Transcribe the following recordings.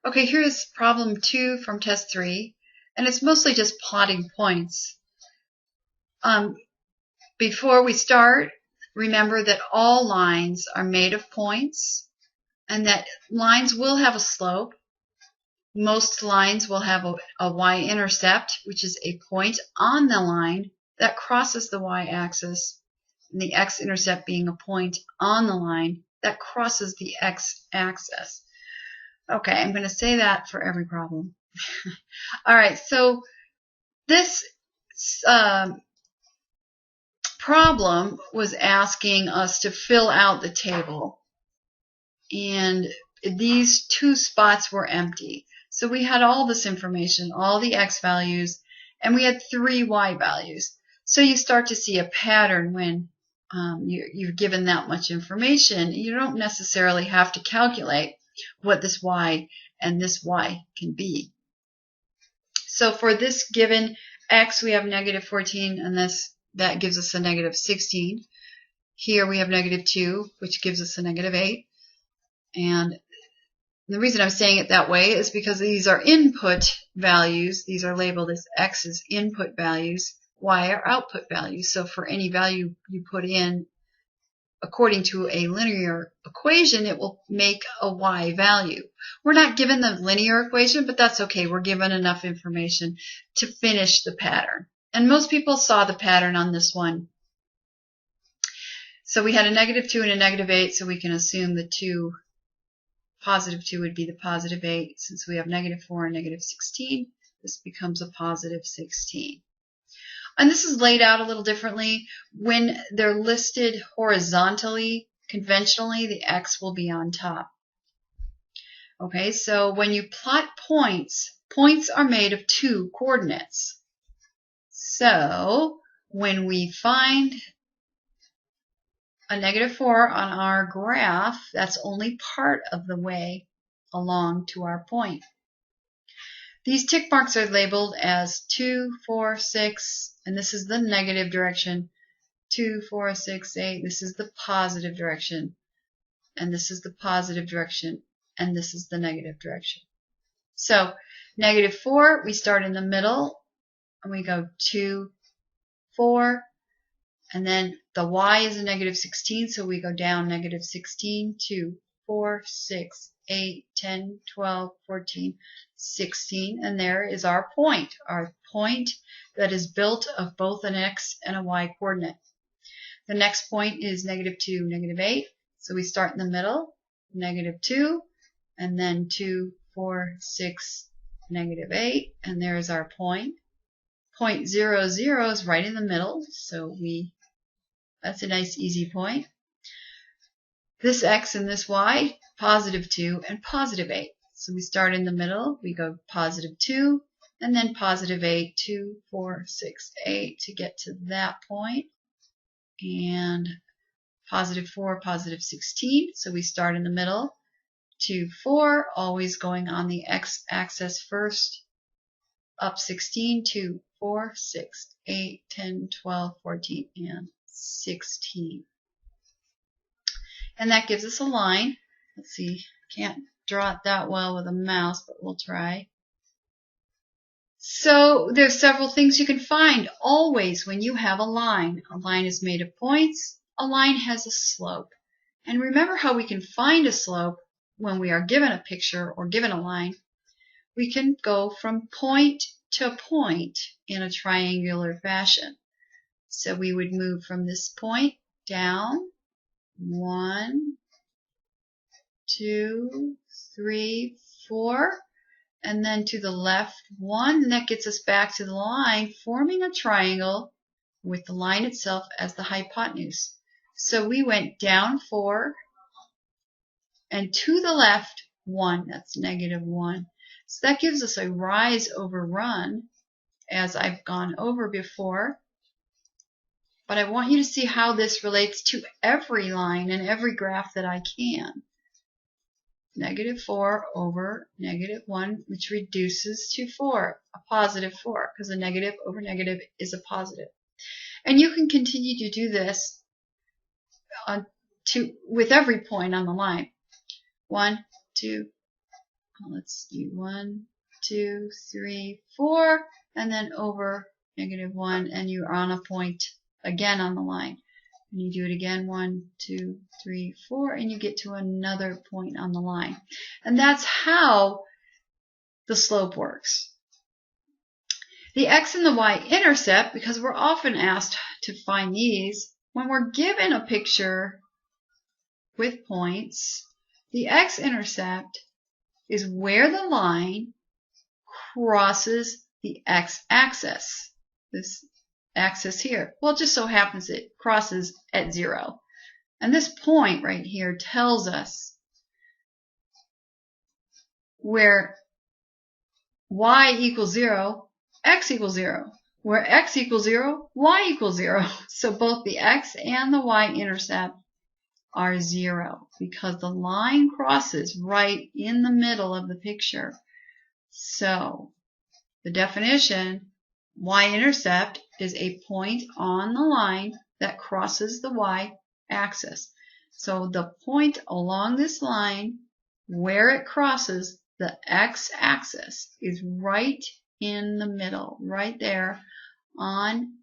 Okay, here's problem 2 from test 3, and it's mostly just plotting points. Before we start, remember that all lines are made of points, and that lines will have a slope. Most lines will have a y-intercept, which is a point on the line that crosses the y-axis, and the x-intercept being a point on the line that crosses the x-axis. Okay, I'm going to say that for every problem. All right, so this problem was asking us to fill out the table, and these two spots were empty. So we had all this information, all the x values, and we had 3 y values. So you start to see a pattern when you're given that much information. You don't necessarily have to calculate what this y and this y can be. So for this given x, we have negative 14, and that gives us a negative 16. Here we have negative 2, which gives us a negative 8. And the reason I'm saying it that way is because these are input values. These are labeled as x as input values, y are output values. So for any value you put in, according to a linear equation, it will make a y value. We're not given the linear equation, but that's okay. We're given enough information to finish the pattern. And most people saw the pattern on this one. So we had a negative 2 and a negative 8, so we can assume the positive 2 would be the positive 8. Since we have negative 4 and negative 16, this becomes a positive 16. And this is laid out a little differently. When they're listed horizontally, conventionally, the x will be on top. Okay, so when you plot points, points are made of 2 coordinates. So when we find a negative 4 on our graph, that's only part of the way along to our point. These tick marks are labeled as 2, 4, 6, and this is the negative direction. 2, 4, 6, 8, this is the positive direction, and this is the positive direction, and this is the negative direction. So negative 4, we start in the middle, and we go 2, 4, and then the y is a negative 16, so we go down negative 16, 2, 4, 6, 8, 10, 12, 14, 16, and there is our point that is built of both an x and a y coordinate. The next point is negative 2, negative 8, so we start in the middle, negative 2, and then 2, 4, 6, negative 8, and there is our point. Point 0, 0 is right in the middle, so that's a nice easy point. This x and this y, positive 2 and positive 8. So we start in the middle, we go positive 2, and then positive 8, 2, 4, 6, 8 to get to that point. And positive 4, positive 16. So we start in the middle, 2, 4, always going on the x-axis first, up 16, 2, 4, 6, 8, 10, 12, 14, and 16. And that gives us a line. Let's see, can't draw it that well with a mouse, but we'll try. So there's several things you can find always when you have a line. A line is made of points. A line has a slope. And remember how we can find a slope when we are given a picture or given a line. We can go from point to point in a triangular fashion. So we would move from this point down 1, 2, 3, 4, and then to the left 1, and that gets us back to the line, forming a triangle with the line itself as the hypotenuse. So we went down 4 and to the left 1, that's negative 1. So that gives us a rise over run, as I've gone over before. But I want you to see how this relates to every line and every graph that I can. Negative 4 over negative 1, which reduces to 4, a positive 4, because a negative over negative is a positive. And you can continue to do this with every point on the line. 1, 2, let's do 1, 2, 3, 4, and then over -1, and you're on a point again on the line. And you do it again, 1, 2, 3, 4, and you get to another point on the line. And that's how the slope works. The x and the y-intercept, because we're often asked to find these, when we're given a picture with points, the x-intercept is where the line crosses the x-axis, this axis here. Well, it just so happens it crosses at 0. And this point right here tells us where y equals 0, x equals 0. Where x equals 0, y equals 0. So both the x and the y-intercept are 0 because the line crosses right in the middle of the picture. So the definition, y-intercept is a point on the line that crosses the y-axis. So the point along this line where it crosses the x-axis is right in the middle, right there on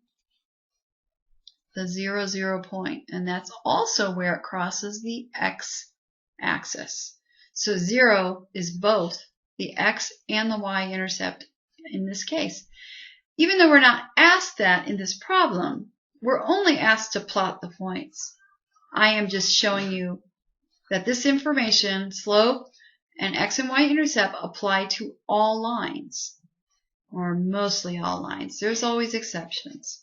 the 0, 0 point. And that's also where it crosses the x-axis. So 0 is both the x and the y-intercept in this case. Even though we're not asked that in this problem, we're only asked to plot the points. I am just showing you that this information, slope and x and y-intercept, apply to all lines, or mostly all lines. There's always exceptions.